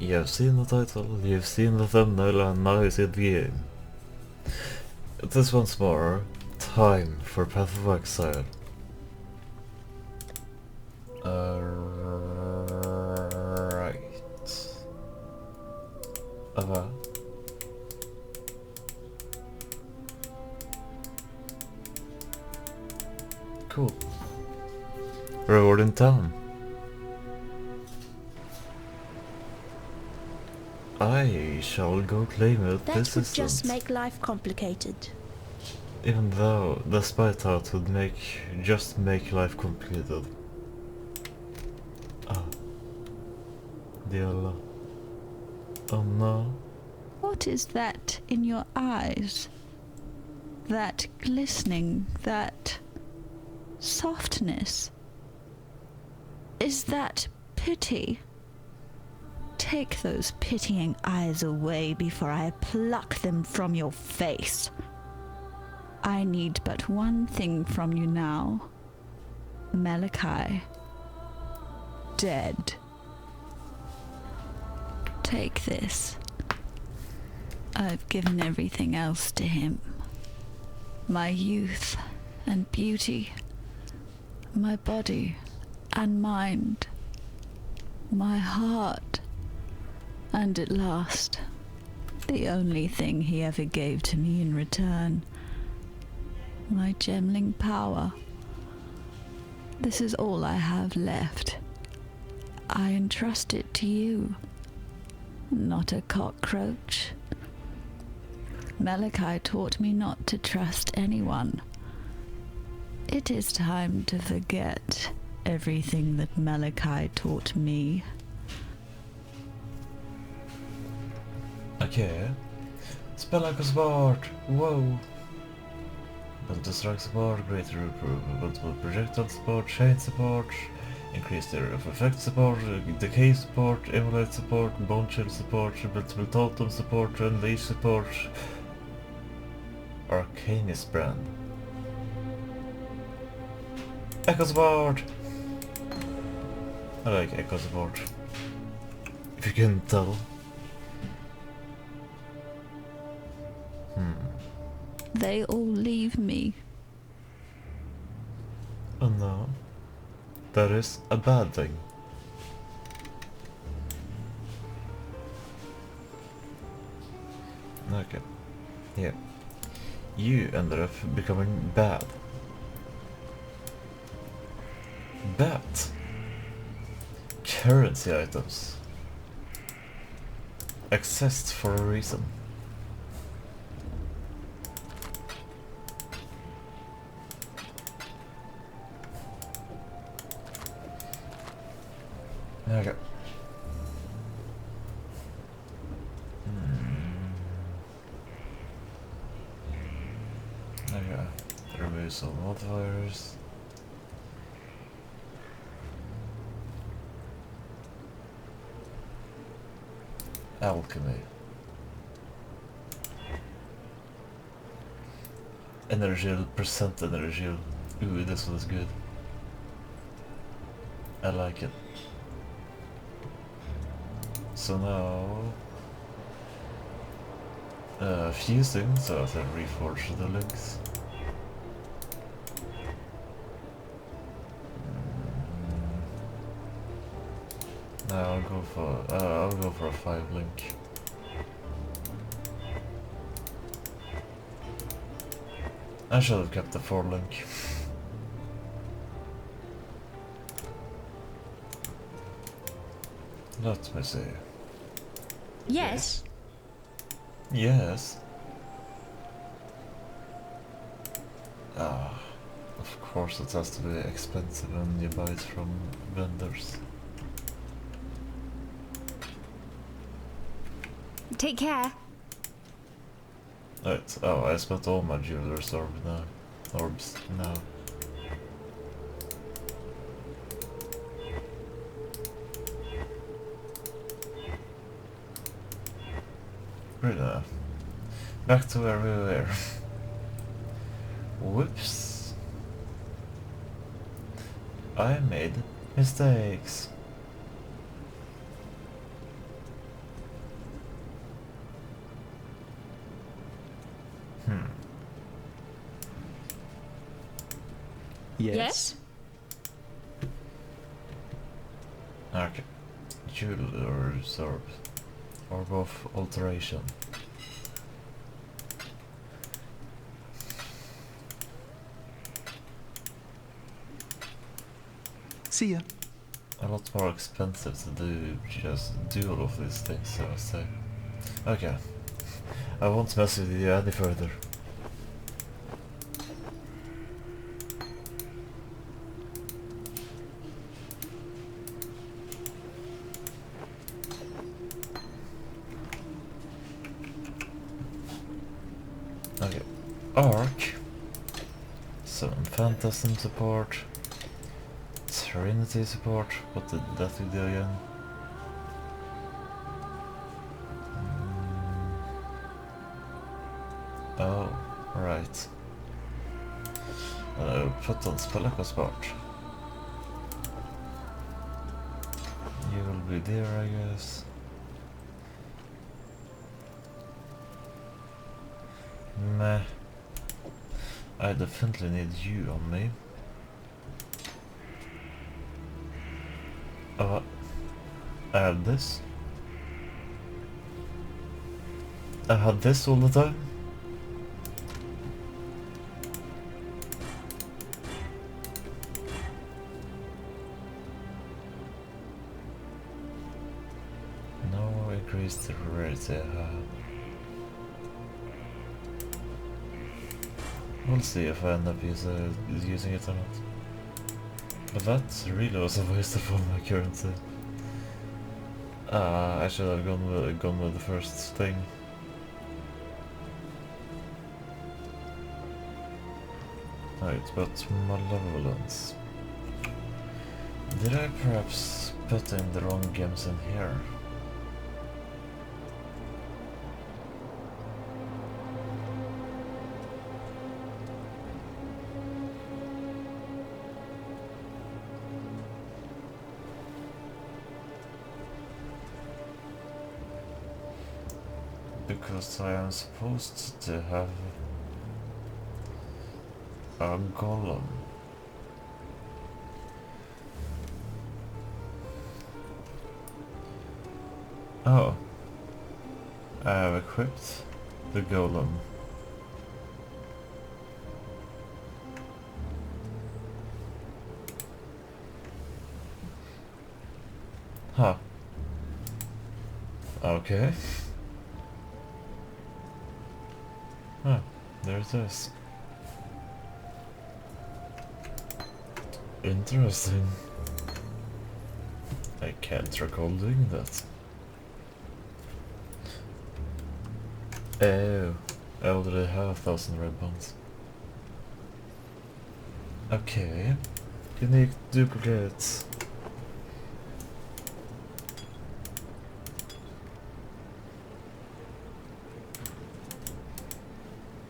You've seen the title, you've seen the thumbnail, and now you see the game. It is once more time for Path of Exile. Right. Cool. Reward in town. I shall go claim it. That this would isn't. just make life complicated. Even though, despite how it would just make life complicated. Ah. Dialla. Oh no. What is that in your eyes? That glistening, that softness? Is that pity? Take those pitying eyes away before I pluck them from your face. I need but one thing from you now. Malachi. Dead. Take this. I've given everything else to him. My youth and beauty. My body and mind. My heart. And at last, the only thing he ever gave to me in return. My gemling power. This is all I have left. I entrust it to you. Not a cockroach. Malachi taught me not to trust anyone. It is time to forget everything that Malachi taught me. Okay. Spellhack support! Whoa! Multiple strike support, greater multiple projectile support, chain support, increased area of effect support, decay support, immolate support, bone chill support, multiple totem support, unleash support, Arcanist brand. Echo support! I like Echo support. If you can tell. They all leave me. Oh no. That is a bad thing. Okay. Yeah. You ended up becoming bad. Bad. Currency items. Accessed for a reason. Okay. Okay. Remove some modifiers. Alchemy. Energy, percent energy. Ooh, this one is good. I like it. So now, fusing, so I can reforge the links. Now I'll go for a 5 link. I should have kept the 4 link. Let me see. Yes. Yes. Ah, of course it has to be expensive when you buy it from vendors. Take care. Right. Oh, I spent all my jeweler's orbs now. Good enough. Back to where we were. Whoops. I made mistakes. Yes? Okay. Jewel or absorb. Orb of alteration. See ya. A lot more expensive to do all of these things, I must say. Okay. I won't mess with you any further. Okay. Arc. Some Phantasm support. Serenity support. What did that do again? Oh, right. Put on Speleko Sport. You will be there, I guess. Meh. I definitely need you on me. I have this. I had this all the time. No increased rarity. We'll see if I end up using it or not. But that really was a waste of all my currency. I should have gone with the first thing. Right, but malevolence. Did I perhaps put in the wrong games in here? Because I am supposed to have a golem. Oh. I have equipped the golem. Huh. Okay. Huh. There it is. Interesting. I can't recall doing that. Oh, I already have 1,000 red bonds. Okay. Unique duplicates.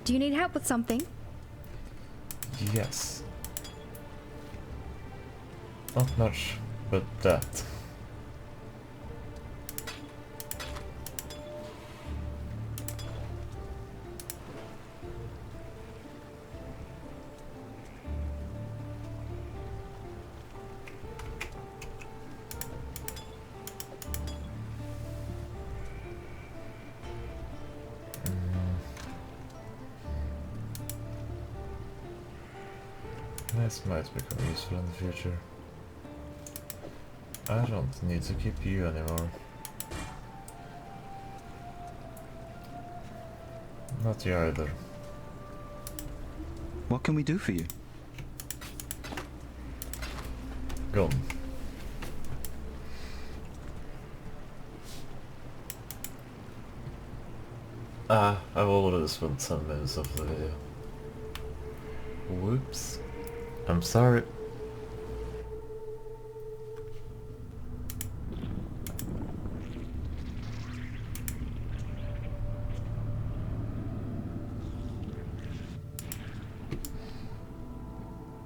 Do you need help with something? Yes. Not much, but that. This might become useful in the future. I don't need to keep you anymore. Not you either. What can we do for you? Gone. I've already spent 10 minutes of the video. Whoops. I'm sorry.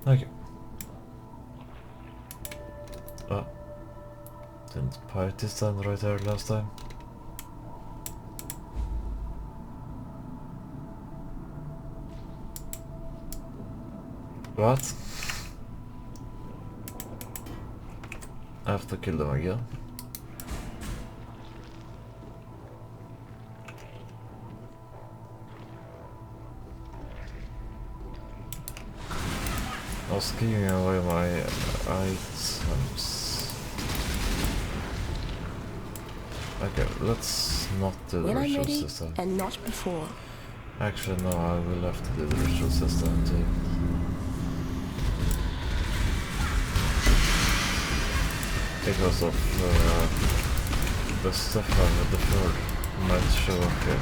Okay. Oh. Didn't Piety stand right there last time? What? I have to kill them again. I was giving away my items. Okay, let's not do the When I'm ritual ready, system. and not before. Actually, no, I will have to do the ritual system too. Because of the stuff I've deferred might show up here.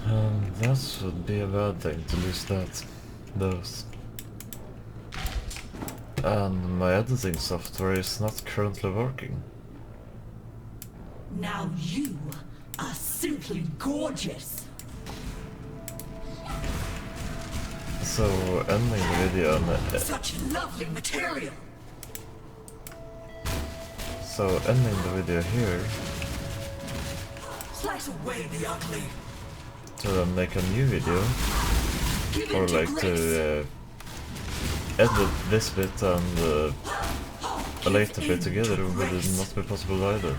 And that would be a bad thing to lose those. And my editing software is not currently working. Now you are simply gorgeous. So ending the video and Such lovely material. so ending the video here Slice away the ugly. to then make a new video, Give or it to like grace. to edit this bit and a later bit together would not be possible either.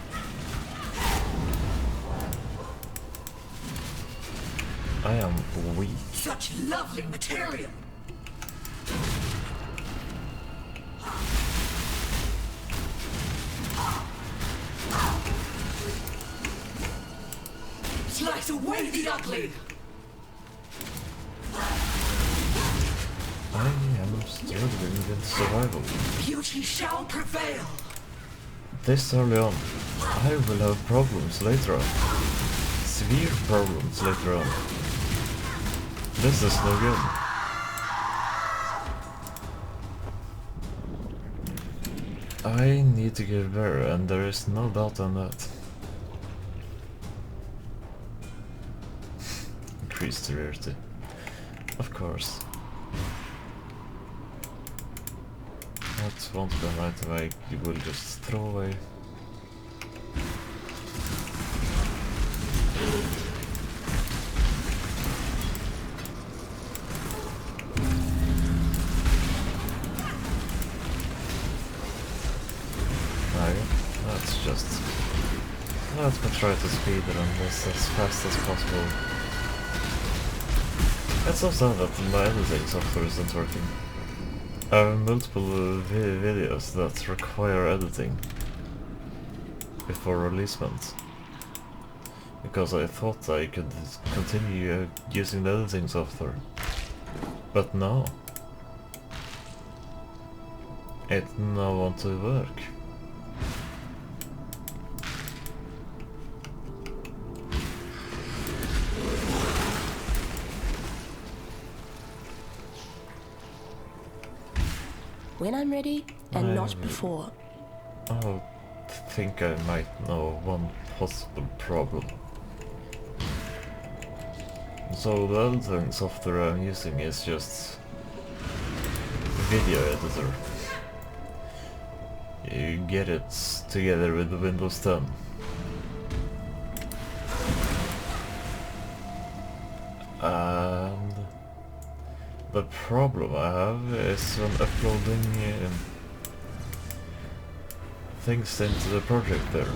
I am weak. Such lovely material. Slice away the ugly. I am struggling with survival. Beauty shall prevail. This early on, I will have problems later on. Severe problems later on. This is no good. I need to get better, and there is no doubt on that. Increased severity. Of course. That won't be an item I will just throw away. Let's just... Let me try to speed run this as fast as possible. It's also that my editing software isn't working. I have multiple videos that require editing before releasement. Because I thought I could continue using the editing software. But no. It no want to work. When I'm ready, and not before. I think I might know one possible problem. So the editing software I'm using is just video editor. You get it together with the Windows 10. And the problem I have is when uploading things into the project there.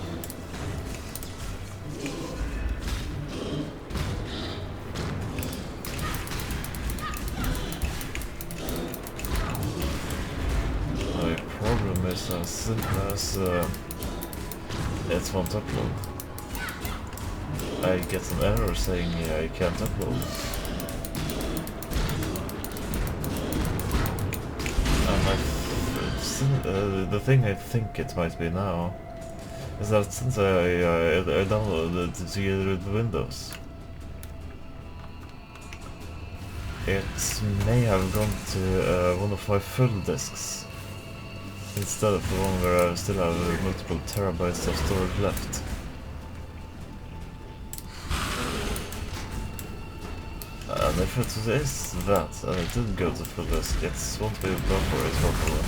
The problem is as simple as it won't upload. I get an error saying I can't upload. And the thing I think it might be now is that since I downloaded it together with Windows, it may have gone to one of my full disks instead of the one where I still have multiple terabytes of storage left. And if it is that, and it did go to full disk, it won't be proper, it's proper.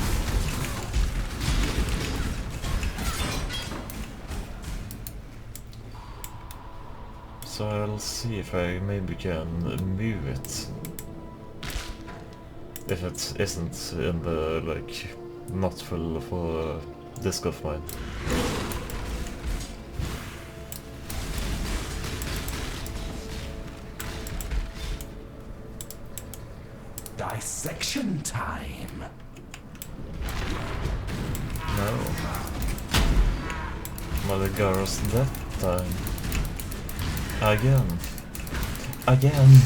So I'll see if I maybe can move it. If it isn't in the, like, not full of disc of mine. Dissection time. No. Mother girls that time. Again. Again!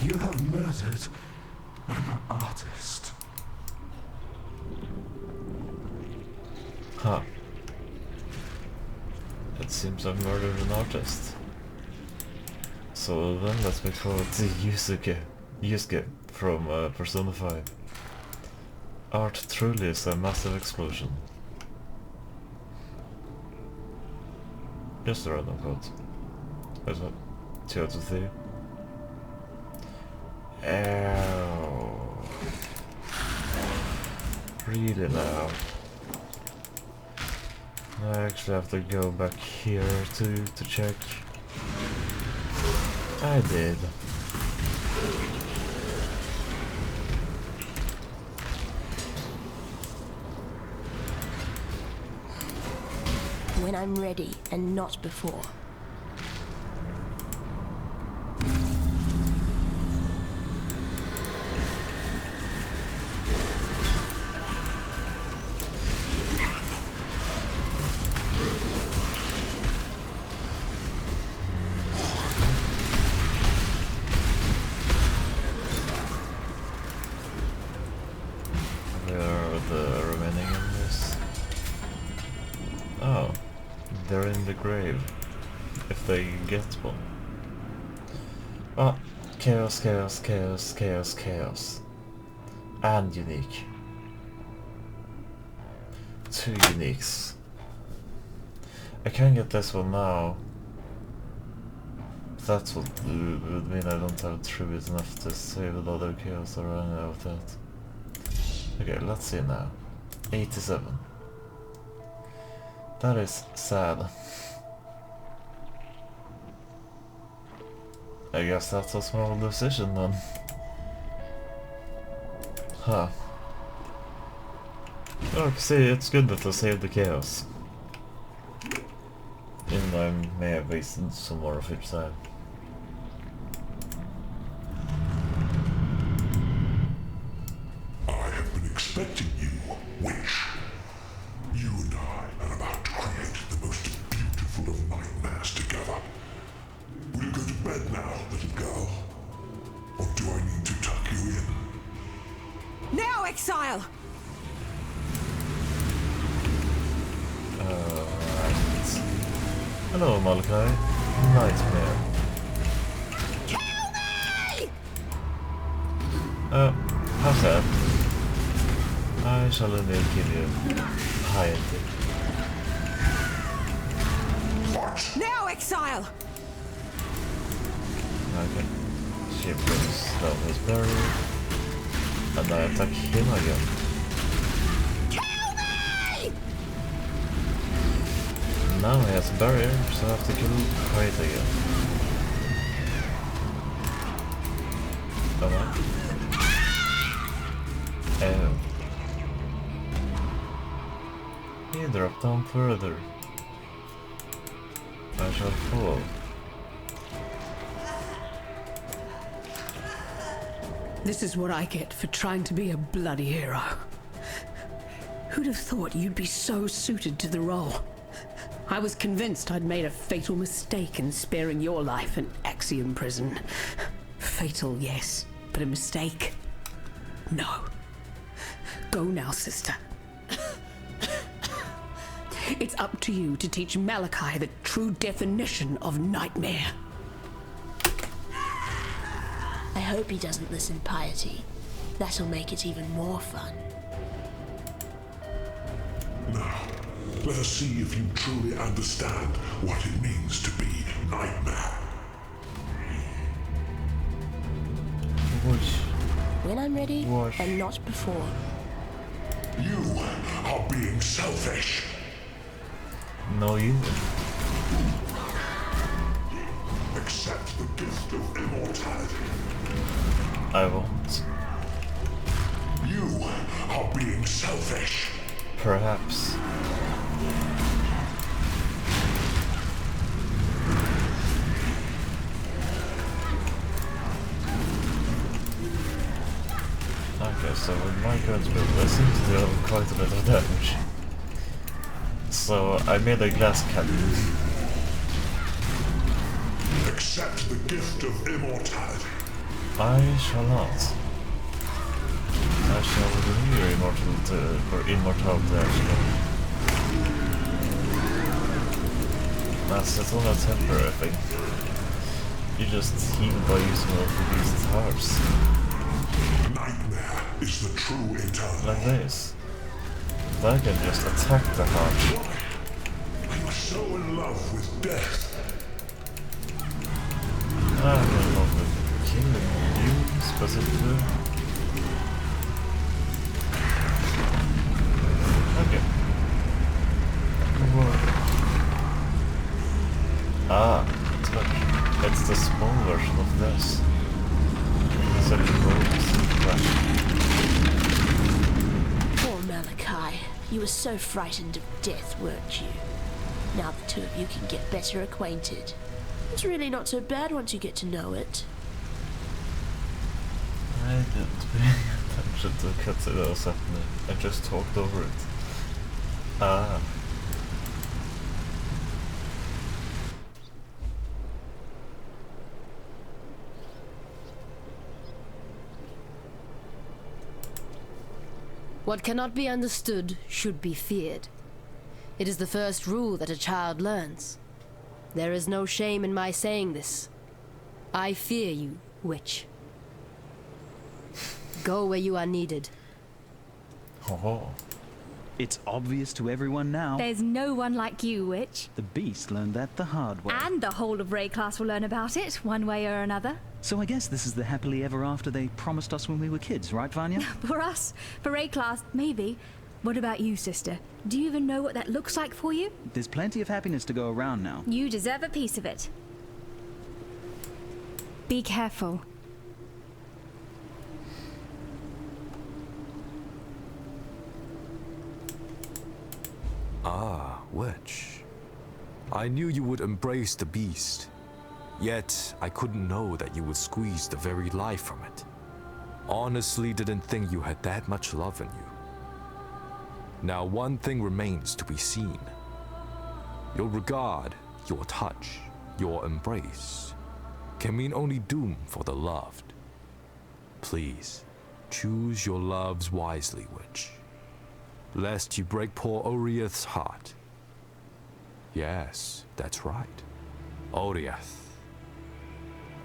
You have murdered an artist. Huh. It seems I've murdered an artist. So then let me call it Yusuke from Persona 5. Art truly is a massive explosion. Just a random quote. Is it? 2 out of 3. Ow. Really now. I actually have to go back here to check. I did. When I'm ready and not before. Where are the remaining enemies? Oh, they're in the grave. If they get one. Ah, chaos, chaos, chaos, chaos, chaos. And unique. 2 uniques. I can get this one now. That's what would mean I don't have tribute enough to save the other chaos or any of that. Okay, let's see now. 87. That is sad. I guess that's a small decision then. Huh. Oh, see, it's good that I saved the chaos. And I may have wasted some more of each time. I have been expecting you, witch. You and I are about to create the most beautiful of nightmares together. Will you go to bed now, little girl? Or do I need to tuck you in? Now, Exile! Right. Hello, Malachi. Nightmare. Kill me! How sad. I shall indeed kill you. Piety. What? Now, Exile! Okay. She brings down his barrier. And I attack him again. Kill me! Now he has a barrier, so I have to kill Piety again. Oh no. Oh. He dropped down further. I shall fall. This is what I get for trying to be a bloody hero. Who'd have thought you'd be so suited to the role? I was convinced I'd made a fatal mistake in sparing your life in Axiom prison. Fatal, yes, but a mistake? No. Go now, sister. It's up to you to teach Malachi the true definition of nightmare. I hope he doesn't listen, Piety. That'll make it even more fun. Now, let us see if you truly understand what it means to be nightmare. Which? When I'm ready Wash. and not before. You are being selfish. No, you. Accept the gift of immortality. I won't. You are being selfish. Perhaps. Okay, so with my guns built, I seem to do quite a bit of damage. So I made a glass cannon. Accept the gift of immortality. I shall not. I shall renew immortality actually. It's only a temporary thing. You just heal by using all of these stars. Nightmare is the true eternal. Like this. I can just attack the heart. Why are you so in love with death? I'm in love with killing you specifically. Okay. Whoa. Ah, look. It's the small version of this. It's actually Poor Malachi. You were so frightened of death, weren't you? Now the two of you can get better acquainted. It's really not so bad once you get to know it. I didn't pay attention to cuts that was happening. I just talked over it. Ah. What cannot be understood should be feared. It is the first rule that a child learns. There is no shame in my saying this. I fear you, witch. Go where you are needed. Oh. It's obvious to everyone now. There's no one like you, witch. The beast learned that the hard way. And the whole of Ray class will learn about it, one way or another. So I guess this is the happily ever after they promised us when we were kids, right, Vanya? For us, for Ray class, maybe. What about you, sister? Do you even know what that looks like for you? There's plenty of happiness to go around now. You deserve a piece of it. Be careful. Ah, witch. I knew you would embrace the beast. Yet, I couldn't know that you would squeeze the very life from it. Honestly didn't think you had that much love in you. Now one thing remains to be seen. Your regard, your touch, your embrace can mean only doom for the loved. Please, choose your loves wisely, witch, lest you break poor Oriath's heart. Yes, that's right. Oriath.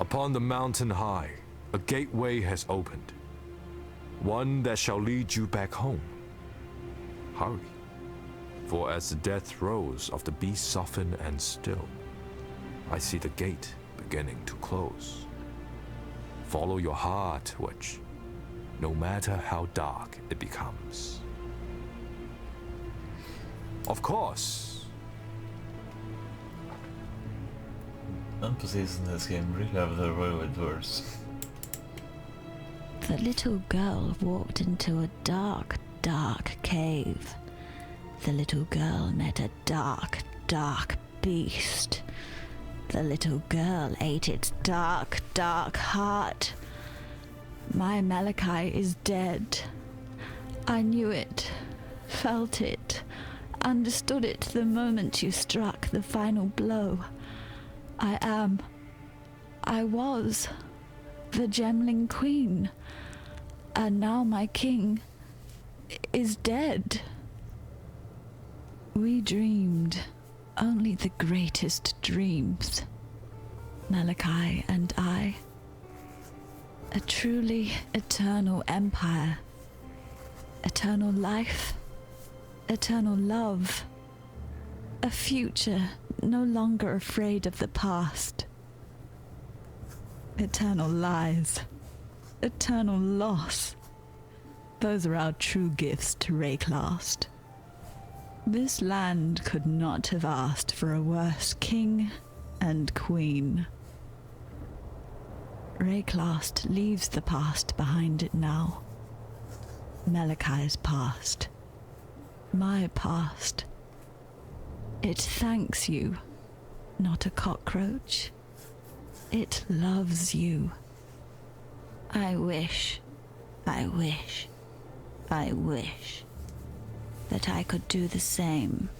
Upon the mountain high, a gateway has opened. One that shall lead you back home. Hurry. For as the death throes of the beast soften and still, I see the gate beginning to close. Follow your heart, witch, no matter how dark it becomes. Of course. NPCs in this game really have their way with words. The little girl walked into a dark, dark cave. The little girl met a dark, dark beast. The little girl ate its dark, dark heart. My Malachi is dead. I knew it, felt it, understood it the moment you struck the final blow. I was the Gemling Queen, and now my king is dead. We dreamed only the greatest dreams, Malachi and I. A truly eternal empire, eternal life, eternal love, a future no longer afraid of the past. Eternal lies, eternal loss. Those are our true gifts to Rayclast. This land could not have asked for a worse king and queen. Rayclast leaves the past behind it now. Malachai's past. My past. It thanks you, not a cockroach. It loves you. I wish that I could do the same.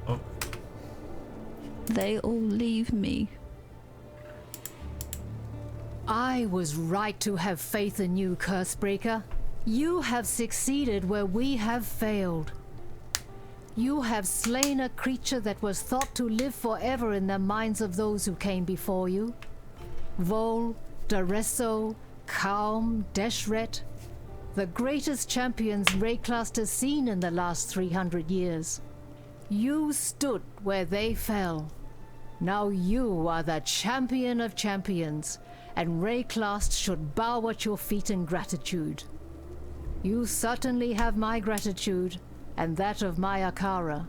Oh. They all leave me. I was right to have faith in you, Cursebreaker. You have succeeded where we have failed. You have slain a creature that was thought to live forever in the minds of those who came before you. Vol, Daresso, Kaum, Deshret, the greatest champions Rayclast has seen in the last 300 years. You stood where they fell. Now you are the champion of champions, and Rayclast should bow at your feet in gratitude. You certainly have my gratitude, and that of my Akara.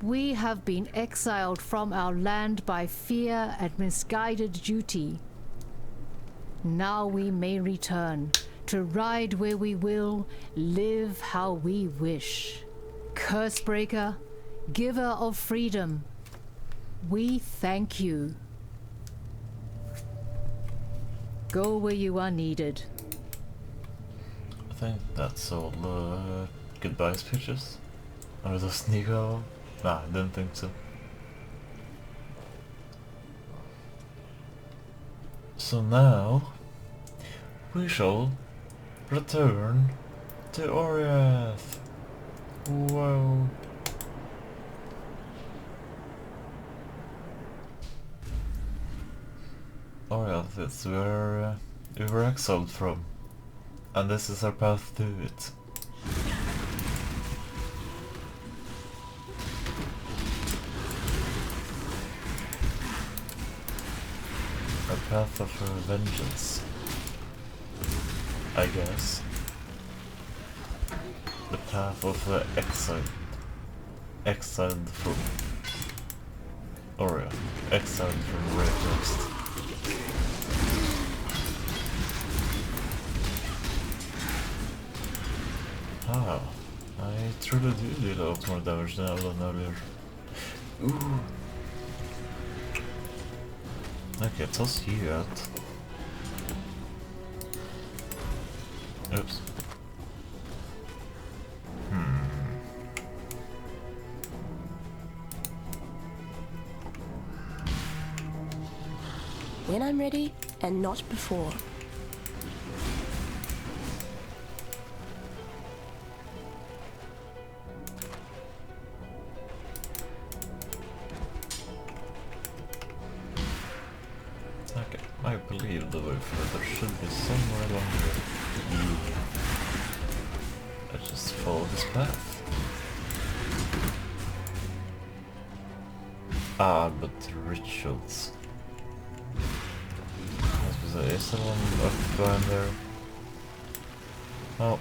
We have been exiled from our land by fear and misguided duty. Now we may return, to ride where we will, live how we wish. Cursebreaker, giver of freedom, we thank you. Go where you are needed. I think that's all the goodbye speeches. Or the Sneeko? Nah, I didn't think so. So now we shall return to Oriath. Whoa. Oriath is where we were exiled from, and this is our path to it. A path of vengeance, I guess. The path of the exiled from Orion, exiled from Rayclast. Ah, I truly do deal a lot more damage than I've done earlier. Ooh. Okay, toss you out. Oops. When I'm ready, and not before. Okay, I believe the way further should be somewhere along here. I just follow this path. Ah, but the rituals. Is someone up behind there? Oh.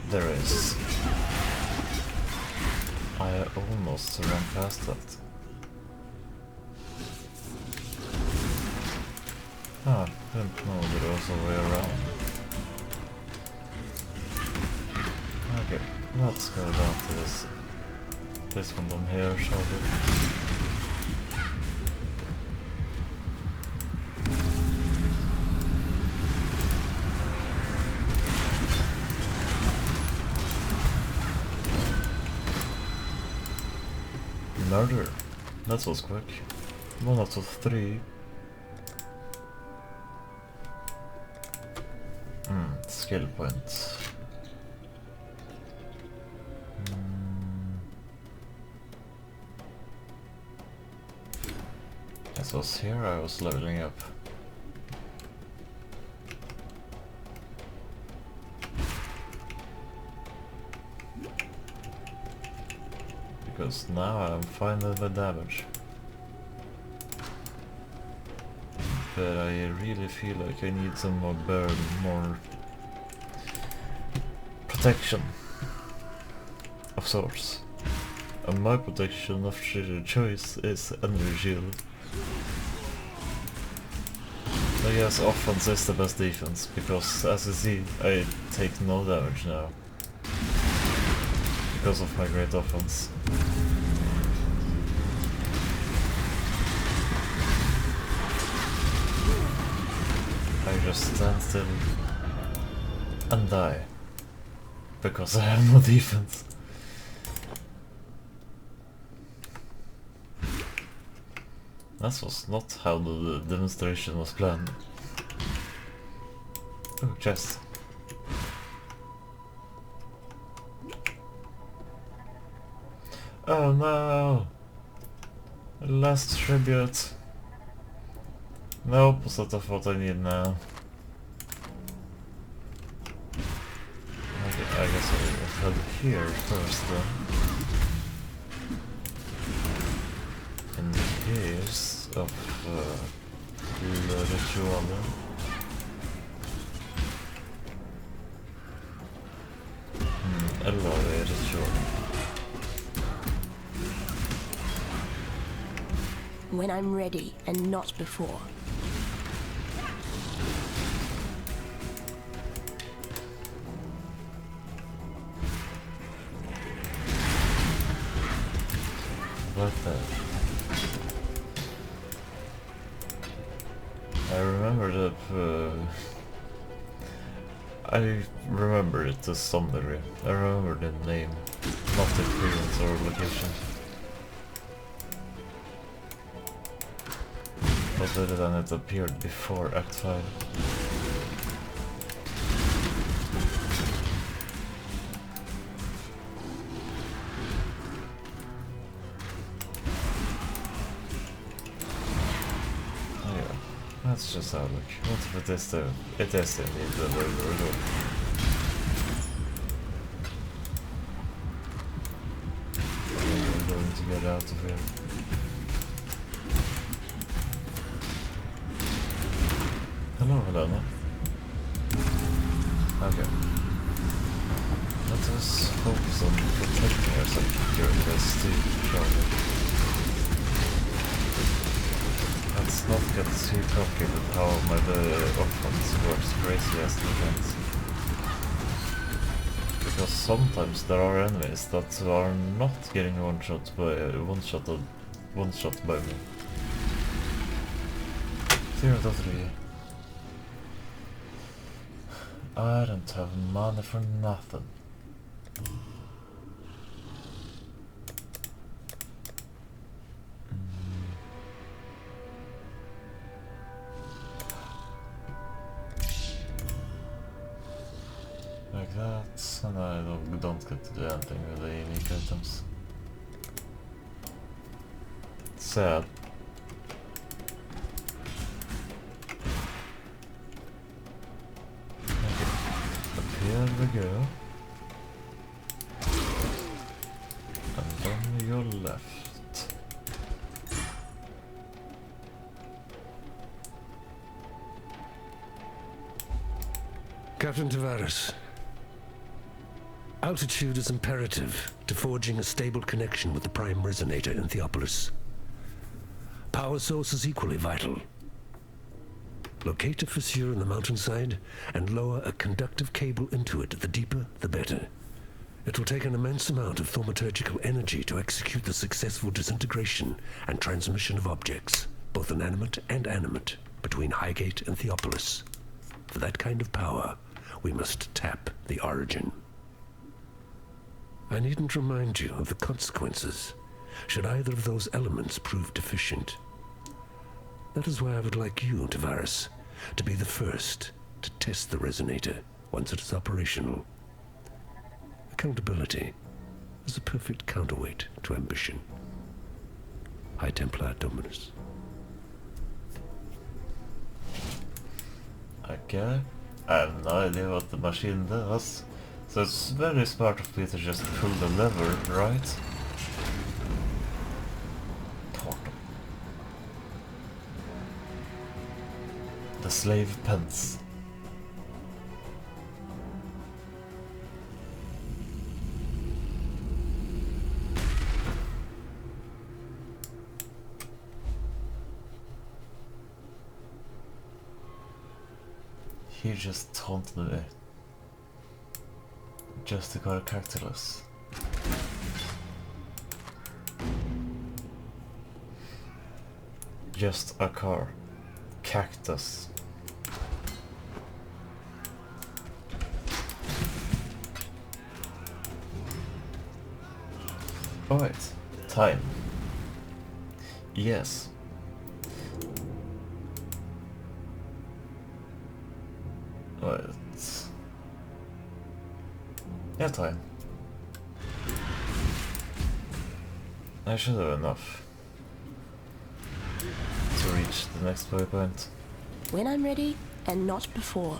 There is. I almost ran past that. Ah, didn't know there was a way around. Okay, let's go down to this one down here, shall we? Murder. That was quick. 1 out of 3. Skill points. This was here I was leveling up. because now I'm fine with the damage. But I really feel like I need some more burn, more protection of sorts. And my protection of choice is energy shield. I guess offense is the best defense, because as you see, I take no damage now. Because of my great offense. I just stand still and die. Because I have no defense. That was not how the demonstration was planned. Oh, chest. Oh no! Last tribute. The opposite of what I need now. I guess I'll head here first then. In case of the ritual. Eller ritual. When I'm ready, and not before. What the? I remember that. I remember it to some degree. I remember the name, not the appearance or location. Other than it appeared before Act 5. Oh yeah, let's just have a look. What if it is the... It is indeed the logo. We're going to get out of here. Hello, Helena. Okay. Let us focus on protecting ourselves during this steep travel. Let's not get too cocky with how my offense works crazy as defense. Because sometimes there are enemies that are not getting one-shot by me. 0 to 3. I don't have money for nothing. Like that, and I don't get to do anything with the unique items. Sad. Here we go. And then your left. Captain Tavares. Altitude is imperative to forging a stable connection with the prime resonator in Theopolis. Power source is equally vital. Locate a fissure in the mountainside and lower a conductive cable into it. The deeper, the better. It will take an immense amount of thaumaturgical energy to execute the successful disintegration and transmission of objects, both inanimate and animate, between Highgate and Theopolis. For that kind of power, we must tap the origin. I needn't remind you of the consequences should either of those elements prove deficient. That is why I would like you, Tavares, to be the first to test the resonator once it is operational. Accountability is a perfect counterweight to ambition. High Templar Dominus. Okay. I have no idea what the machine does. So it's very smart of me to just pull the lever, right? The slave pence. He just taunted me. Just to go cactus. Just a car. Cactus. Alright. Time. Yes. Right. Yeah, time. I should have enough to reach the next waypoint. When I'm ready, and not before.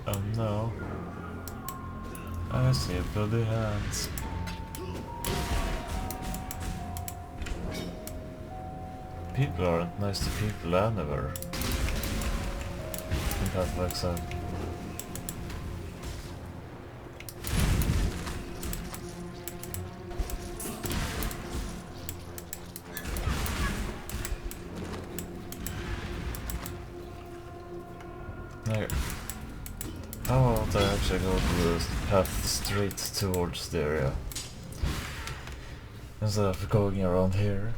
Oh no. I see bloody hands. People aren't nice to people anywhere. In Path of Exile. There. How about I actually go to the path straight towards the area instead of going around here,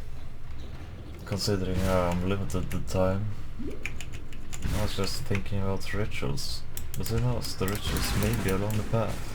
considering how I'm limited to time. I was just thinking about rituals, but who knows, the rituals may be along the path.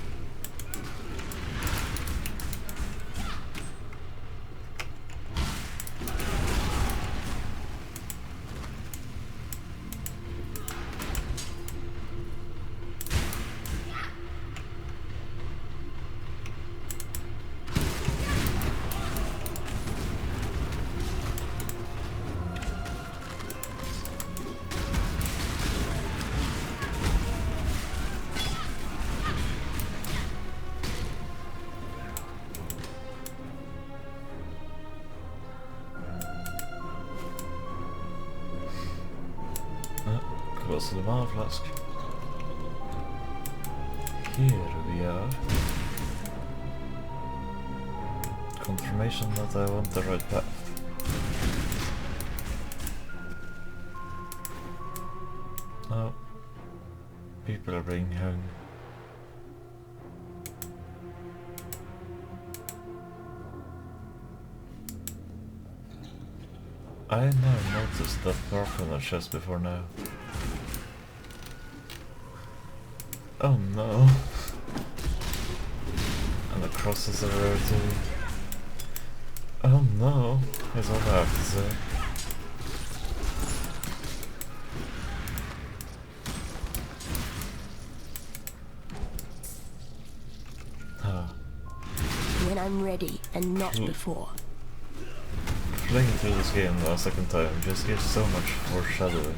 Close to the mana flask. Here we are. Confirmation that I want the right path. Oh. People are being hung. I never noticed that mark on the chest before now. Oh no. And the crosses are there too. Oh no, is all I have to say. When I'm ready, and not before. Playing through this game a second time just gives so much foreshadowing.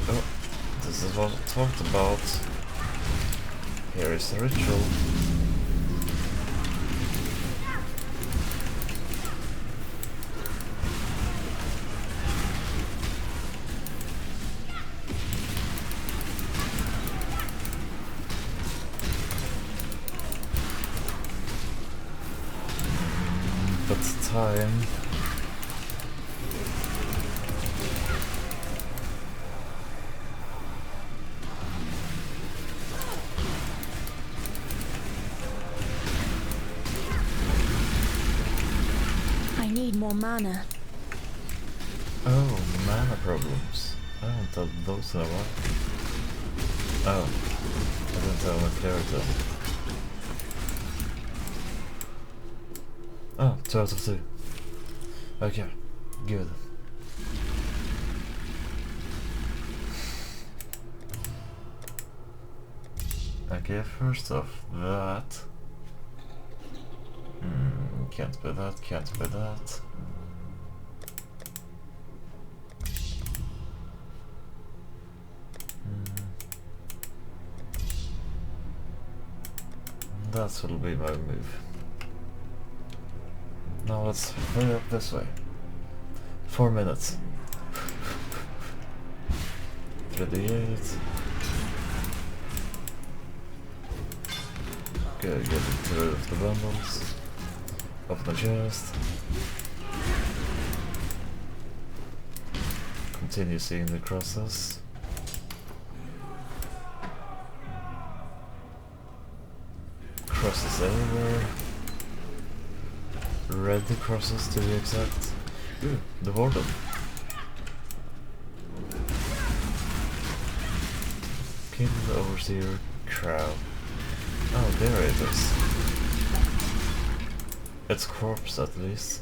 Oh, this is what I talked about. Here is the ritual. But time. I need more mana. Oh, mana problems. I don't done those in a while. Oh, I didn't have my clarity. Oh, 2 out of 2. Okay, good. Okay, first off, that. Can't be that, can't be that. That will be my move. Now let's hurry up this way. 4 minutes. 38. Good, get rid of the bundles. Open the chest. Continue seeing the crosses. Crosses everywhere. Red crosses to be exact. Ooh, the warden. Kill the overseer crowd. Oh, there it is. It's corpse at least.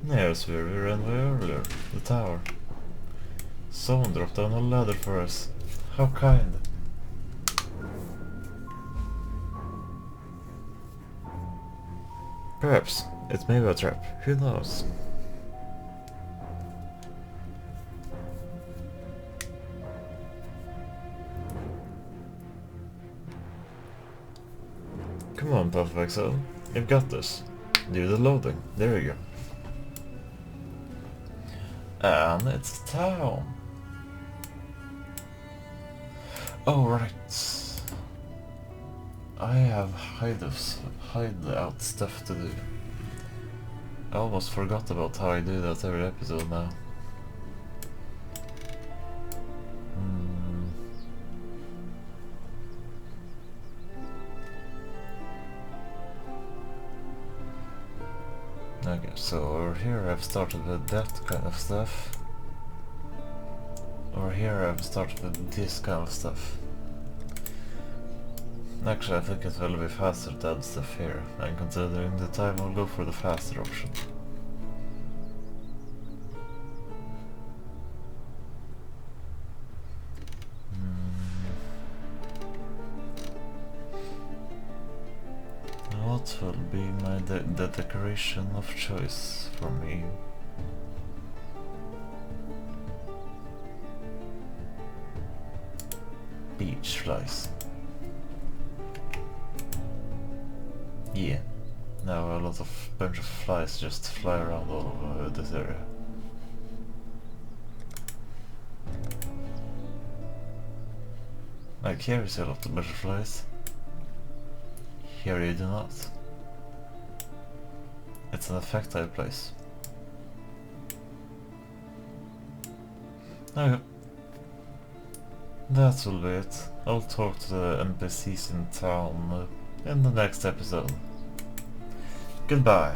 There's where we ran away earlier, the tower. Someone dropped down a ladder for us. How kind. Perhaps it may be a trap, who knows? Come on, Path of Exile, you've got this. Do the loading, there you go. And it's town. Oh right. I have hide out stuff to do. I almost forgot about how I do that every episode now. Okay, so over here I've started with that kind of stuff. Over here I've started with this kind of stuff. Actually, I think it will be faster to add stuff here, and considering the time I'll go for the faster option. What will be the decoration of choice for me? Beach flies. Yeah, now a lot of bunch of flies just fly around all over this area. Like here you see a lot of butterflies. Here you do not. It's an effect I place. Okay. That will be it. I'll talk to the NPCs in town in the next episode. Goodbye.